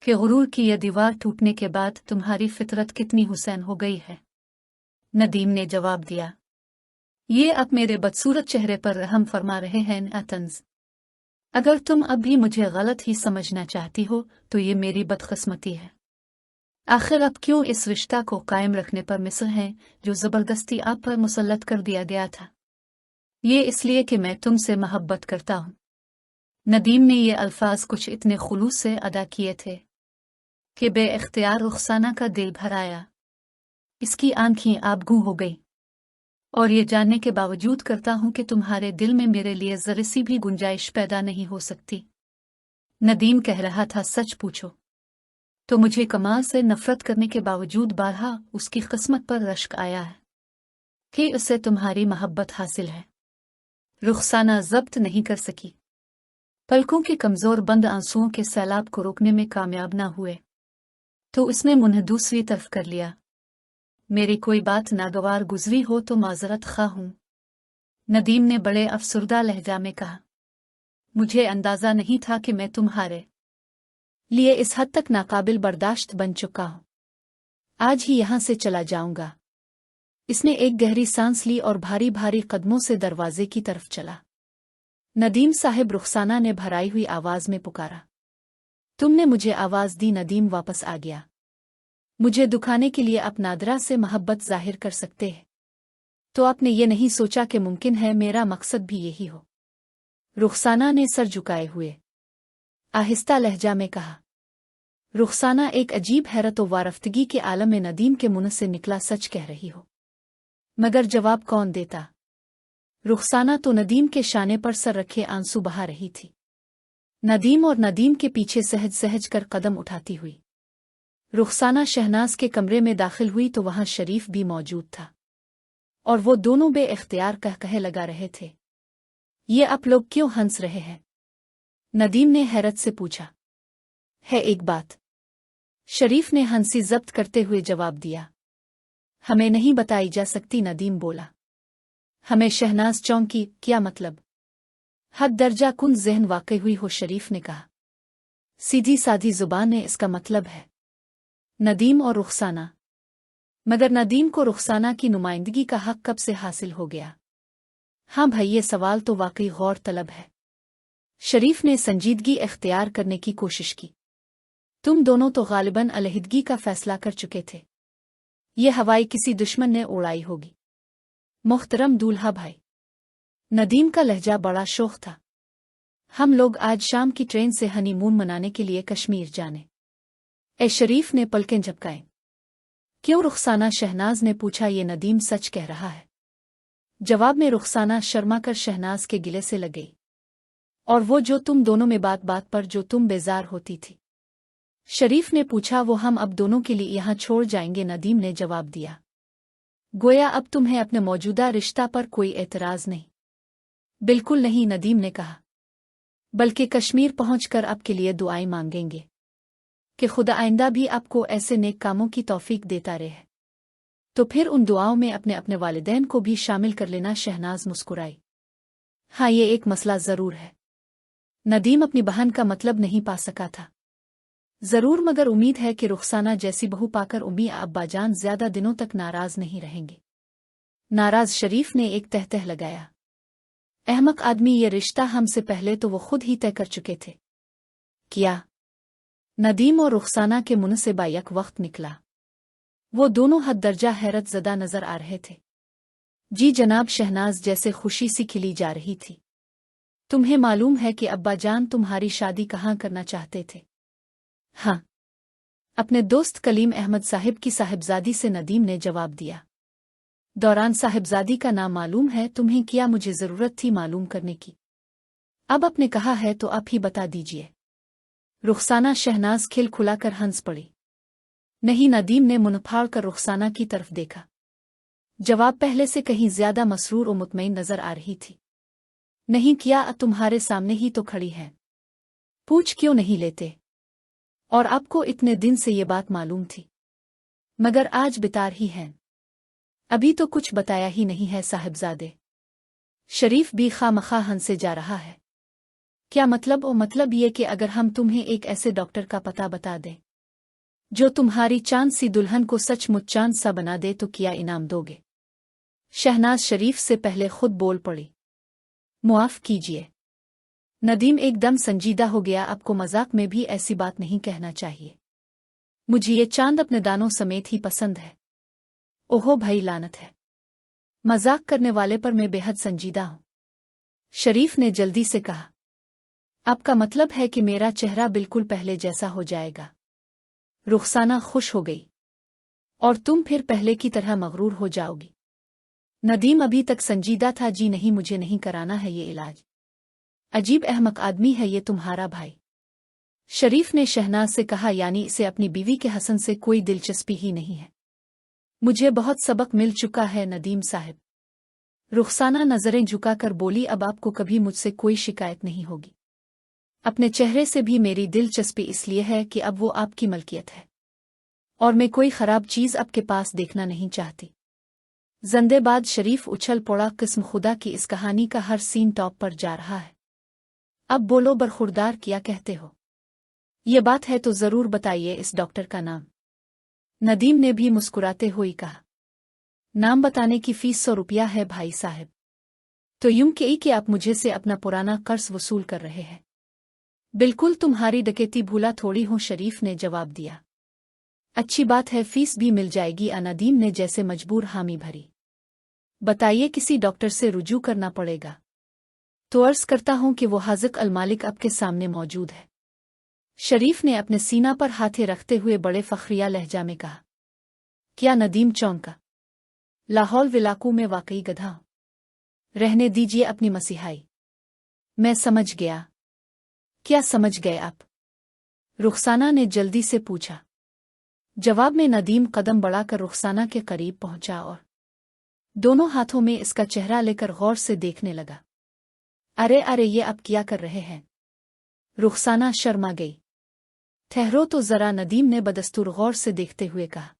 कि गुरूर की यह दीवार टूटने के बाद तुम्हारी फितरत कितनी हुसैन हो गई है। नदीम ने जवाब दिया, ये अब मेरे बदसूरत चेहरे पर रहम फरमा रहे हैं अतंज। अगर तुम अब भी मुझे गलत ही समझना चाहती हो तो ये मेरी बदकिस्मती है। आखिर अब क्यों इस रिश्ता को कायम रखने पर मिस्र हैं जो ज़बरदस्ती आप पर मुसल्लत कर दिया गया था? ये इसलिए कि मैं तुमसे मोहब्बत करता हूँ। नदीम ने ये अल्फाज कुछ इतने खुलूस से अदा किए थे कि बे-इख्तियार रुखसाना का दिल भर आया। इसकी आंखें आबगू हो गई। और ये जानने के बावजूद करता हूँ कि तुम्हारे दिल में मेरे लिए ज़रा सी भी गुंजाइश पैदा नहीं हो सकती। नदीम कह रहा था, सच पूछो तो मुझे कमाल से नफरत करने के बावजूद बारहा उसकी किस्मत पर रश्क आया है कि उसे तुम्हारी मोहब्बत हासिल है। रुखसाना ज़ब्त नहीं कर सकी। पलकों के कमज़ोर बंद आंसुओं के सैलाब को रोकने में कामयाब न हुए तो उसने मुंह दूसरी तरफ कर लिया। मेरी कोई बात नागवार गुजरी हो तो माजरत खा हूं। नदीम ने बड़े अफसुर्दा लहजा में कहा, मुझे अंदाजा नहीं था कि मैं तुम्हारे लिए इस हद तक नाकाबिल बर्दाश्त बन चुका हूं। आज ही यहां से चला जाऊंगा। इसने एक गहरी सांस ली और भारी भारी कदमों से दरवाजे की तरफ चला। नदीम साहिब, रुखसाना ने भराई हुई आवाज में पुकारा। तुमने मुझे आवाज दी। नदीम वापस आ गया। मुझे दुखाने के लिए आप नादरा से मोहब्बत जाहिर कर सकते हैं, तो आपने ये नहीं सोचा कि मुमकिन है मेरा मकसद भी यही हो? रुखसाना ने सर झुकाए हुए आहिस्ता लहजा में कहा। रुखसाना एक अजीब हैरत व वारफ्तगी के आलम में नदीम के मुंह से निकला, सच कह रही हो? मगर जवाब कौन देता? रुखसाना तो नदीम के शाने पर सर रखे आंसू बहा रही थी। नदीम और नदीम के पीछे सहज सहज कर कदम उठाती हुई रुखसाना शहनाज के कमरे में दाखिल हुई तो वहां शरीफ भी मौजूद था और वो दोनों बे-इख्तियार कहे लगा रहे थे, ये आप लोग क्यों हंस रहे हैं? नदीम ने हैरत से पूछा। है एक बात, शरीफ ने हंसी जब्त करते हुए जवाब दिया। हमें नहीं बताई जा सकती, नदीम बोला। हमें शहनाज चौंकी। क्या मतलब? हद दर्जा कुन ज़हन वाक़ई हुई हो, शरीफ ने कहा। सीधी साधी जुबान ने इसका मतलब है नदीम और रुखसाना। मगर नदीम को रुखसाना की नुमाइंदगी का हक कब से हासिल हो गया? हाँ भाई, ये सवाल तो वाकई गौर तलब है। शरीफ ने संजीदगी इख्तियार करने की कोशिश की। तुम दोनों तो गालिबन अलहदगी का फैसला कर चुके थे। ये हवाई किसी दुश्मन ने उड़ाई होगी। मोहतरम दूल्हा भाई, नदीम का लहजा बड़ा शोख था। हम लोग आज शाम की ट्रेन से हनीमून मनाने के लिए कश्मीर जाने। ए शरीफ ने पलकें झपकाएं। क्यों रुखसाना, शहनाज ने पूछा। ये नदीम सच कह रहा है। जवाब में रुखसाना शर्मा कर शहनाज के गिले से लग गई। और वो जो तुम दोनों में बात बात पर जो तुम बेजार होती थी? शरीफ ने पूछा। वो हम अब दोनों के लिए यहाँ छोड़ जाएंगे, नदीम ने जवाब दिया। गोया अब तुम्हें अपने मौजूदा रिश्ता पर कोई एतराज नहीं? बिल्कुल नहीं, नदीम ने कहा। बल्कि कश्मीर पहुंचकर आपके लिए दुआएं मांगेंगे कि खुदा आइंदा भी आपको ऐसे नेक कामों की तौफीक देता रहे। तो फिर उन दुआओं में अपने अपने वालिदैन को भी शामिल कर लेना। शहनाज मुस्कुराई। हाँ, ये एक मसला जरूर है। नदीम अपनी बहन का मतलब नहीं पा सका था। जरूर, मगर उम्मीद है कि रुखसाना जैसी बहू पाकर उम्मी अब्बाजान ज्यादा दिनों तक नाराज नहीं रहेंगे। नाराज? शरीफ ने एक तहतह लगाया। अहमक आदमी, ये रिश्ता हमसे पहले तो वो खुद ही तय कर चुके थे। क्या? नदीम और रुखसाना के मुंह से बायक वक्त निकला। वो दोनों हद दर्जा हैरत ज़दा नजर आ रहे थे। जी जनाब, शहनाज जैसे खुशी सी खिली जा रही थी। तुम्हें मालूम है कि अब्बा जान तुम्हारी शादी कहाँ करना चाहते थे? हाँ, अपने दोस्त कलीम अहमद साहिब की साहिबजादी से, नदीम ने जवाब दिया। दौरान साहिबजादी का नाम मालूम है तुम्हें? क्या मुझे जरूरत थी मालूम करने की? अब आपने कहा है तो आप ही बता दीजिए। रुखसाना शहनाज खिलखिलाकर हंस पड़ी। नहीं, नदीम ने मुंह फाड़ कर रुखसाना की तरफ देखा। जवाब पहले से कहीं ज्यादा मसरूर और मुतमईन नजर आ रही थी। नहीं, क्या तुम्हारे सामने ही तो खड़ी है। पूछ क्यों नहीं लेते? और आपको इतने दिन से ये बात मालूम थी, मगर आज बितार ही है। अभी तो कुछ बताया ही नहीं है साहिबजादे। शरीफ भी खामखा हंसे जा रहा है। क्या मतलब? मतलब ये कि अगर हम तुम्हें एक ऐसे डॉक्टर का पता बता दें जो तुम्हारी चांद सी दुल्हन को सचमुच चांद सा बना दे तो क्या इनाम दोगे? शहनाज शरीफ से पहले खुद बोल पड़ी। मुआफ कीजिए। नदीम एकदम संजीदा हो गया। आपको मजाक में भी ऐसी बात नहीं कहना चाहिए। मुझे ये चांद अपने दानों समेत ही पसंद है। ओहो भाई, लानत है। मजाक करने वाले पर मैं बेहद संजीदा हूं। शरीफ ने जल्दी से कहा। आपका मतलब है कि मेरा चेहरा बिल्कुल पहले जैसा हो जाएगा? रुखसाना खुश हो गई। और तुम फिर पहले की तरह मगरूर हो जाओगी। नदीम अभी तक संजीदा था। जी नहीं, मुझे नहीं कराना है ये इलाज। अजीब अहमक आदमी है ये तुम्हारा भाई। शरीफ ने शहनाज से कहा। यानी इसे अपनी बीवी के हसन से कोई दिलचस्पी ही नहीं है? मुझे बहुत सबक मिल चुका है नदीम साहब। रुखसाना नजरें झुकाकर बोली। अब आपको कभी मुझसे कोई शिकायत नहीं होगी। अपने चेहरे से भी मेरी दिलचस्पी इसलिए है कि अब वो आपकी मलकियत है और मैं कोई खराब चीज आपके पास देखना नहीं चाहती। जंदेबाद शरीफ उछल पड़ा। किस्म खुदा की इस कहानी का हर सीन टॉप पर जा रहा है। अब बोलो बरखुरदार, क्या कहते हो? ये बात है तो जरूर बताइए इस डॉक्टर का नाम। नदीम ने भी मुस्कुराते हुए कहा। नाम बताने की फीस 100 रुपया है भाई साहब। तो यूं कि आप मुझे से अपना पुराना कर्ज वसूल कर रहे हैं? बिल्कुल तुम्हारी डकैती भूला थोड़ी हूं, शरीफ ने जवाब दिया। अच्छी बात है, फीस भी मिल जाएगी। नदीम ने जैसे मजबूर हामी भरी। बताइए, किसी डॉक्टर से रुजू करना पड़ेगा? तो अर्ज करता हूं कि वो हाजिक अल मालिक आपके सामने मौजूद है। शरीफ ने अपने सीना पर हाथे रखते हुए बड़े फखरिया लहजा में कहा। क्या? नदीम चौंका। लाहौल विलाकू में वाकई गधा हूं। रहने दीजिए अपनी मसीहाई। मैं समझ गया। क्या समझ गए आप? रुखसाना ने जल्दी से पूछा। जवाब में नदीम कदम बढ़ाकर रुखसाना के करीब पहुंचा और दोनों हाथों में इसका चेहरा लेकर गौर से देखने लगा। अरे अरे, ये आप क्या कर रहे हैं? रुखसाना शर्मा गई। ठहरो तो जरा, नदीम ने बदस्तूर गौर से देखते हुए कहा।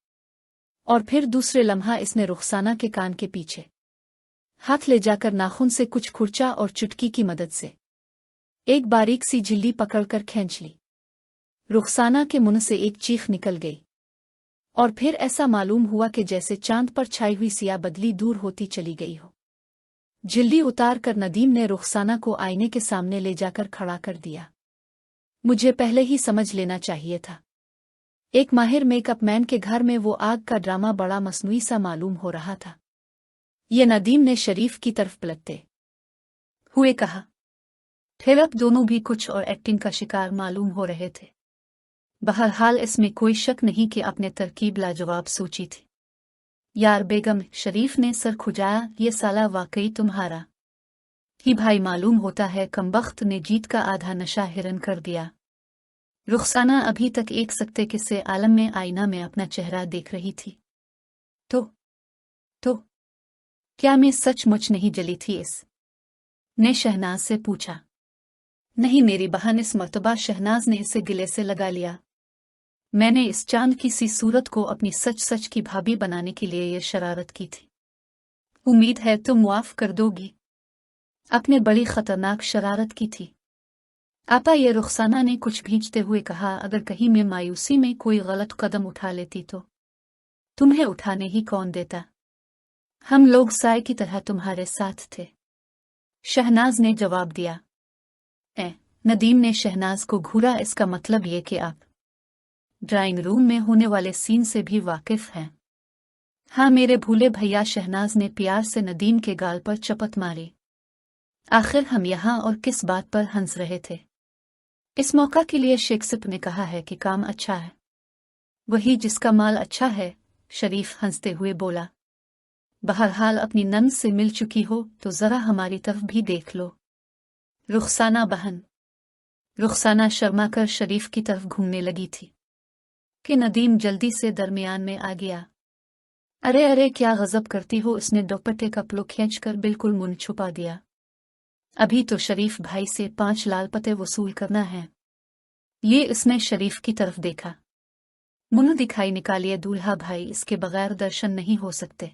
और फिर दूसरे लम्हा इसने रुखसाना के कान के पीछे हाथ ले जाकर नाखून से कुछ खुरचा और चुटकी की मदद से एक बारीक सी झिल्ली पकड़कर खींच ली। रुखसाना के मुंह से एक चीख निकल गई और फिर ऐसा मालूम हुआ कि जैसे चांद पर छाई हुई सिया बदली दूर होती चली गई हो। झिल्ली उतार कर नदीम ने रुखसाना को आईने के सामने ले जाकर खड़ा कर दिया। मुझे पहले ही समझ लेना चाहिए था। एक माहिर मेकअप मैन के घर में वो आग का ड्रामा बड़ा मसनूई सा मालूम हो रहा था। ये नदीम ने शरीफ की तरफ पलटते हुए कहा। फिर अब दोनों भी कुछ और एक्टिंग का शिकार मालूम हो रहे थे। बहरहाल इसमें कोई शक नहीं कि आपने तरकीब लाजवाब सोची थी। यार बेगम, शरीफ ने सर खुजाया। ये साला वाकई तुम्हारा ही भाई मालूम होता है। कमबख्त ने जीत का आधा नशा हिरन कर दिया। रुखसाना अभी तक एक सकते किस्से आलम में आईना में अपना चेहरा देख रही थी। तो क्या मैं सचमुच नहीं जली थी? इस ने शहनाज से पूछा। नहीं मेरी बहन, इस मर्तबा शहनाज ने इसे गिले से लगा लिया। मैंने इस चांद की सी सूरत को अपनी सच सच की भाभी बनाने के लिए ये शरारत की थी। उम्मीद है तुम मुआफ कर दोगी। आपने बड़ी खतरनाक शरारत की थी आपा, ये रुखसाना ने कुछ भींचते हुए कहा। अगर कहीं मैं मायूसी में कोई गलत कदम उठा लेती तो तुम्हें उठाने ही कौन देता? हम लोग साए की तरह तुम्हारे साथ थे, शहनाज ने जवाब दिया। नदीम ने शहनाज को घूरा। इसका मतलब ये कि आप ड्राइंग रूम में होने वाले सीन से भी वाकिफ हैं? हाँ मेरे भूले भैया, शहनाज ने प्यार से नदीम के गाल पर चपत मारी। आखिर हम यहाँ और किस बात पर हंस रहे थे? इस मौका के लिए शेक्सपियर ने कहा है कि काम अच्छा है वही जिसका माल अच्छा है। शरीफ हंसते हुए बोला। बहरहाल अपनी नंद से मिल चुकी हो तो जरा हमारी तरफ भी देख लो। रुखसाना बहन। रुखसाना शर्मा कर शरीफ की तरफ घूमने लगी थी कि नदीम जल्दी से दरमियान में आ गया। अरे अरे, क्या गजब करती हो? इसने दुपट्टे का पल्लू खींचकर बिल्कुल मुंह छुपा दिया। अभी तो शरीफ भाई से 5 लाल पते वसूल करना है। ये इसने शरीफ की तरफ देखा। मुंह दिखाई निकालिए दूल्हा भाई, इसके बगैर दर्शन नहीं हो सकते।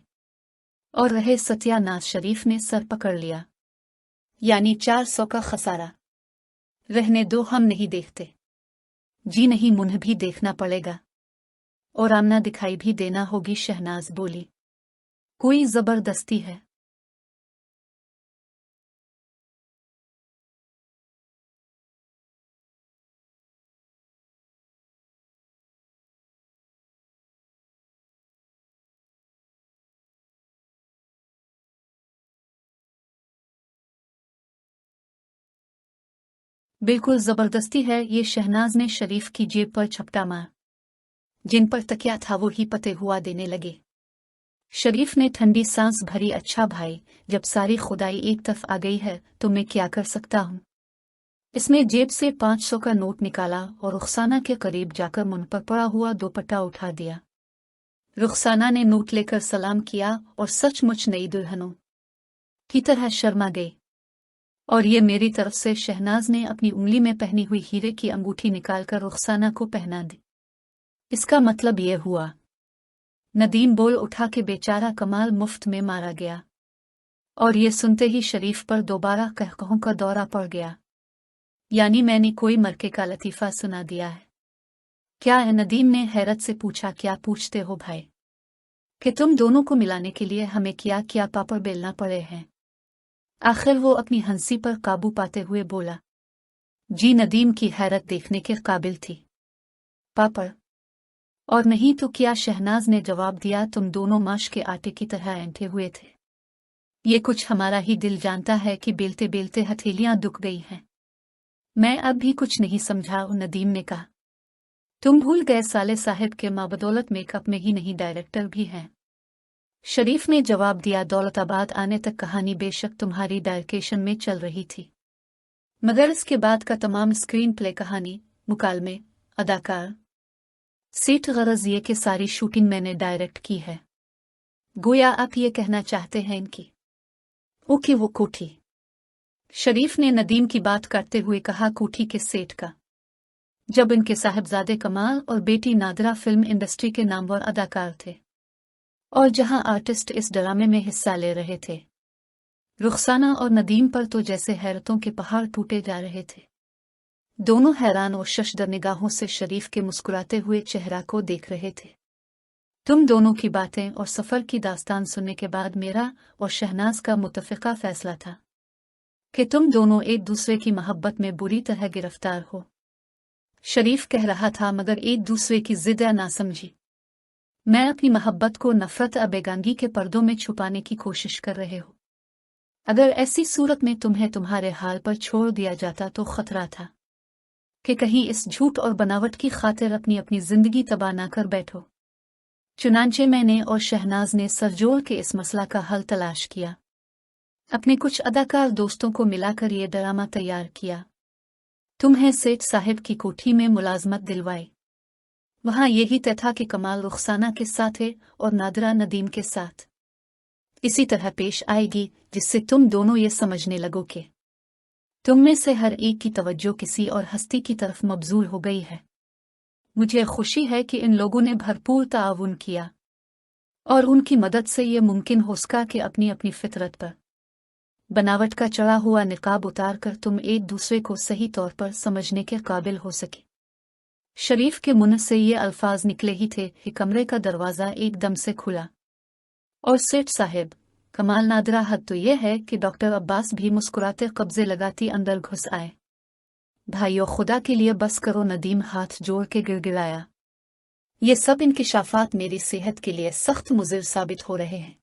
और रहे सत्यानाश, शरीफ ने सर पकड़ लिया। यानी 400 का खसारा। रहने दो, हम नहीं देखते। जी नहीं, मुन्ह भी देखना पड़ेगा और आमना दिखाई भी देना होगी, शहनाज बोली। कोई जबरदस्ती है? बिल्कुल जबरदस्ती है ये, शहनाज ने शरीफ की जेब पर झपटा मार। जिन पर तकिया था वो ही पते हुआ देने लगे। शरीफ ने ठंडी सांस भरी। अच्छा भाई, जब सारी खुदाई एक तरफ आ गई है तो मैं क्या कर सकता हूँ? इसने जेब से 500 का नोट निकाला और रुखसाना के करीब जाकर मुंह पर पड़ा हुआ दुपट्टा उठा दिया। रुखसाना ने नोट लेकर सलाम किया और सचमुच नई दुल्हनों की तरह शर्मा गई। और ये मेरी तरफ से, शहनाज ने अपनी उंगली में पहनी हुई हीरे की अंगूठी निकालकर रुखसाना को पहना दी। इसका मतलब ये हुआ, नदीम बोल उठा कि बेचारा कमाल मुफ्त में मारा गया। और ये सुनते ही शरीफ पर दोबारा कहकहों का दौरा पड़ गया। यानी मैंने कोई मरके का लतीफ़ा सुना दिया है क्या है? नदीम ने हैरत से पूछा। क्या पूछते हो भाई? कि तुम दोनों को मिलाने के लिए हमें क्या क्या पापड़ बेलना पड़े हैं? आखिर वो अपनी हंसी पर काबू पाते हुए बोला। जी, नदीम की हैरत देखने के काबिल थी। पापड़ और नहीं तो क्या, शहनाज ने जवाब दिया। तुम दोनों माश के आटे की तरह ऐंठे हुए थे। ये कुछ हमारा ही दिल जानता है कि बेलते बेलते हथेलियां दुख गई हैं। मैं अब भी कुछ नहीं समझा, नदीम ने कहा। तुम भूल गए साले साहब के माँ बदौलत मेकअप में ही नहीं डायरेक्टर भी हैं। शरीफ ने जवाब दिया। दौलताबाद आने तक कहानी बेशक तुम्हारी डायरेक्शन में चल रही थी, मगर इसके बाद का तमाम स्क्रीन प्ले, कहानी, मुकालमे, अदाकार, सेठ, गरज ये कि सारी शूटिंग मैंने डायरेक्ट की है। गोया आप ये कहना चाहते हैं इनकी ओके वो कोठी। शरीफ ने नदीम की बात करते हुए कहा। कोठी के सेठ का? जब इनके साहिबजादे कमाल और बेटी नादरा फिल्म इंडस्ट्री के नामवर अदाकार थे और जहां आर्टिस्ट इस ड्रामे में हिस्सा ले रहे थे। रुखसाना और नदीम पर तो जैसे हैरतों के पहाड़ टूटे जा रहे थे। दोनों हैरान और शशदर निगाहों से शरीफ के मुस्कुराते हुए चेहरा को देख रहे थे। तुम दोनों की बातें और सफर की दास्तान सुनने के बाद मेरा और शहनाज का मुत्तफ़िका फैसला था कि तुम दोनों एक दूसरे की मोहब्बत में बुरी तरह गिरफ्तार हो। शरीफ कह रहा था, मगर एक दूसरे की जिद ना समझी। मैं अपनी मोहब्बत को नफरत या बेगानगी के पर्दों में छुपाने की कोशिश कर रहे हो। अगर ऐसी सूरत में तुम्हें तुम्हारे हाल पर छोड़ दिया जाता तो खतरा था कि कहीं इस झूठ और बनावट की खातिर अपनी अपनी जिंदगी तबाह ना कर बैठो। चुनांचे मैंने और शहनाज ने सरजोर के इस मसला का हल तलाश किया। अपने कुछ अदाकार दोस्तों को मिलाकर ये ड्रामा तैयार किया। तुम्हें सेठ साहिब की कोठी में मुलाजमत दिलवाई। वहां यही तय था कि कमाल रुखसाना के साथ है और नादरा नदीम के साथ। इसी तरह पेश आएगी जिससे तुम दोनों ये समझने लगो कि तुम में से हर एक की तवज्जो किसी और हस्ती की तरफ मबजूल हो गई है। मुझे खुशी है कि इन लोगों ने भरपूर ताआवुन किया और उनकी मदद से ये मुमकिन हो सका कि अपनी अपनी फितरत पर बनावट का चढ़ा हुआ निकाब उतार कर तुम एक दूसरे को सही तौर पर समझने के काबिल हो सके। शरीफ के मुंह से ये अल्फाज निकले ही थे कि कमरे का दरवाज़ा एकदम से खुला और सेठ साहिब, कमाल, नादरा, हद तो यह है कि डॉक्टर अब्बास भी मुस्कुराते कब्जे लगाती अंदर घुस आए। भाइयों, खुदा के लिए बस करो, नदीम हाथ जोड़ के गिड़गिड़ाया। ये सब इंकिशाफात मेरी सेहत के लिए सख्त मुज़िर साबित हो रहे हैं।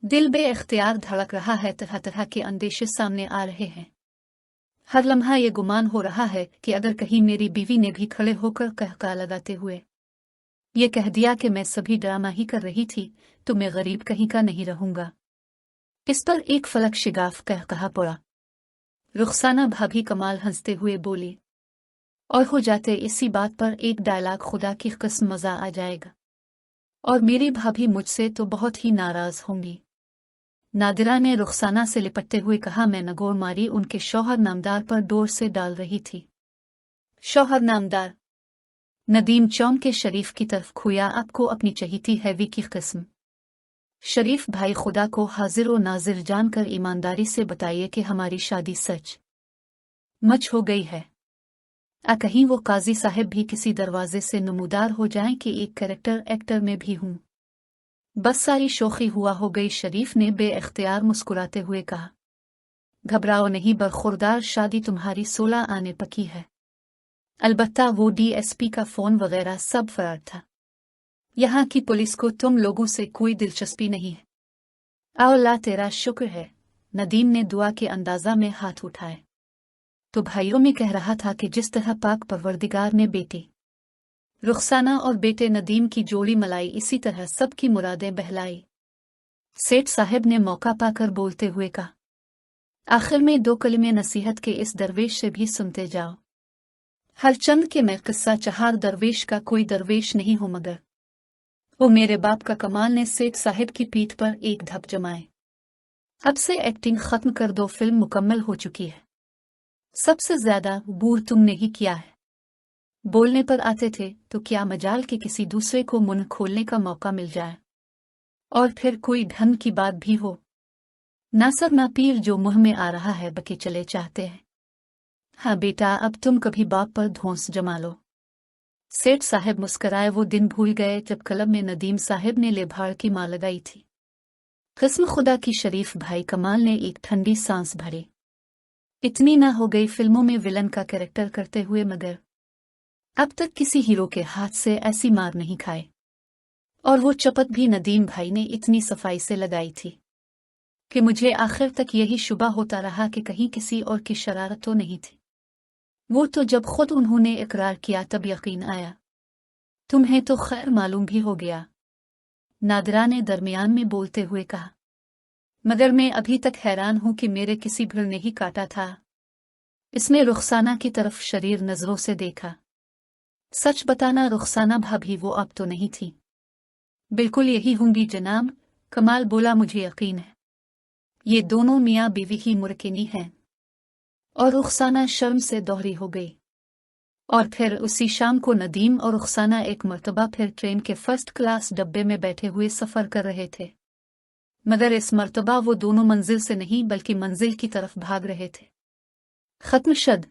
दिल बे-इख्तियार धड़क रहा है, तरह तरह के अंदेशे सामने आ रहे हैं। हर लम्हा ये गुमान हो रहा है कि अगर कहीं मेरी बीवी ने भी खड़े होकर कहका लगाते हुए ये कह दिया कि मैं सभी ड्रामा ही कर रही थी तो मैं गरीब कहीं का नहीं रहूंगा। इस पर एक फलक शिगाफ कहा पड़ा। रुखसाना भाभी कमाल हंसते हुए बोली, और हो जाते इसी बात पर एक डायलॉग, खुदा की कसम मजा आ जाएगा और मेरी भाभी मुझसे तो बहुत ही नाराज होंगी। नादिरा ने रुखसाना से लिपटते हुए कहा। मैं नगोर मारी उनके शौहर नामदार पर डोर से डाल रही थी। शौहर नामदार? नदीम चौंक के शरीफ की तरफ खुया। आपको अपनी चहीती हैवी की किस्म? शरीफ भाई, खुदा को हाजिर और नाजिर जानकर ईमानदारी से बताइए कि हमारी शादी सच मच हो गई है। कहीं वो काजी साहब भी किसी दरवाजे से नमूदार हो जाएं कि एक कैरेक्टर एक्टर में भी हूं। बस सारी शोखी हुआ हो गई, शरीफ ने बेइख्तियार मुस्कुराते हुए कहा। घबराओ नहीं बरखुरदार, शादी तुम्हारी 16 आने पकी है। अलबत्ता वो डीएसपी का फोन वगैरह सब फरार था। यहाँ की पुलिस को तुम लोगों से कोई दिलचस्पी नहीं है। आओ अल्लाह तेरा शुक्र है। नदीम ने दुआ के अंदाजा में हाथ उठाए। तो भाइयों में कह रहा था कि जिस तरह पाक परवरदिगार ने बेटी रुखसाना और बेटे नदीम की जोड़ी मलाई, इसी तरह सबकी मुरादें बहलाई। सेठ साहब ने मौका पाकर बोलते हुए कहा, आखिर में 2 कलिमे नसीहत के इस दरवेश से भी सुनते जाओ। हर चंद के मैं किस्सा चहार दरवेश का कोई दरवेश नहीं हो, मगर वो मेरे बाप का कमाल ने सेठ साहब की पीठ पर एक धप जमाए। अब से एक्टिंग खत्म कर दो, फिल्म मुकम्मल हो चुकी है। सबसे ज्यादा बूढ़ तुमने ही किया है। बोलने पर आते थे तो क्या मजाल कि किसी दूसरे को मुंह खोलने का मौका मिल जाए और फिर कोई ढंग की बात भी हो। ना सर ना पीर, जो मुंह में आ रहा है बके चले चाहते हैं। हाँ बेटा, अब तुम कभी बाप पर धौंस जमा लो। सेठ साहब मुस्कराए। वो दिन भूल गए जब क्लब में नदीम साहब ने लेभाड़ की मां लगाई थी। किस्म खुदा की, शरीफ भाई कमाल ने एक ठंडी सांस भरी। इतनी ना हो गई फिल्मों में विलन का कैरेक्टर करते हुए, मगर अब तक किसी हीरो के हाथ से ऐसी मार नहीं खाए। और वो चपत भी नदीम भाई ने इतनी सफाई से लगाई थी कि मुझे आखिर तक यही शुबा होता रहा कि कहीं किसी और की शरारत तो नहीं थी। वो तो जब खुद उन्होंने इकरार किया तब यकीन आया। तुम्हें तो खैर मालूम भी हो गया, नादिरा ने दरमियान में बोलते हुए कहा, मगर मैं अभी तक हैरान हूं कि मेरे किसी भीड़ ने ही काटा था। इसमें रुखसाना की तरफ शरीर नजरों से देखा। सच बताना रुखसाना भाभी वो अब तो नहीं थी। बिल्कुल यही होंगी जनाब, कमाल बोला, मुझे यकीन है ये दोनों मियाँ बीवी ही मुरकिनी हैं। और रुखसाना शर्म से दोहरी हो गई। और फिर उसी शाम को नदीम और रुखसाना एक मर्तबा फिर ट्रेन के फर्स्ट क्लास डब्बे में बैठे हुए सफर कर रहे थे, मगर इस मर्तबा वो दोनों मंजिल से नहीं बल्कि मंजिल की तरफ भाग रहे थे। खत्म शद।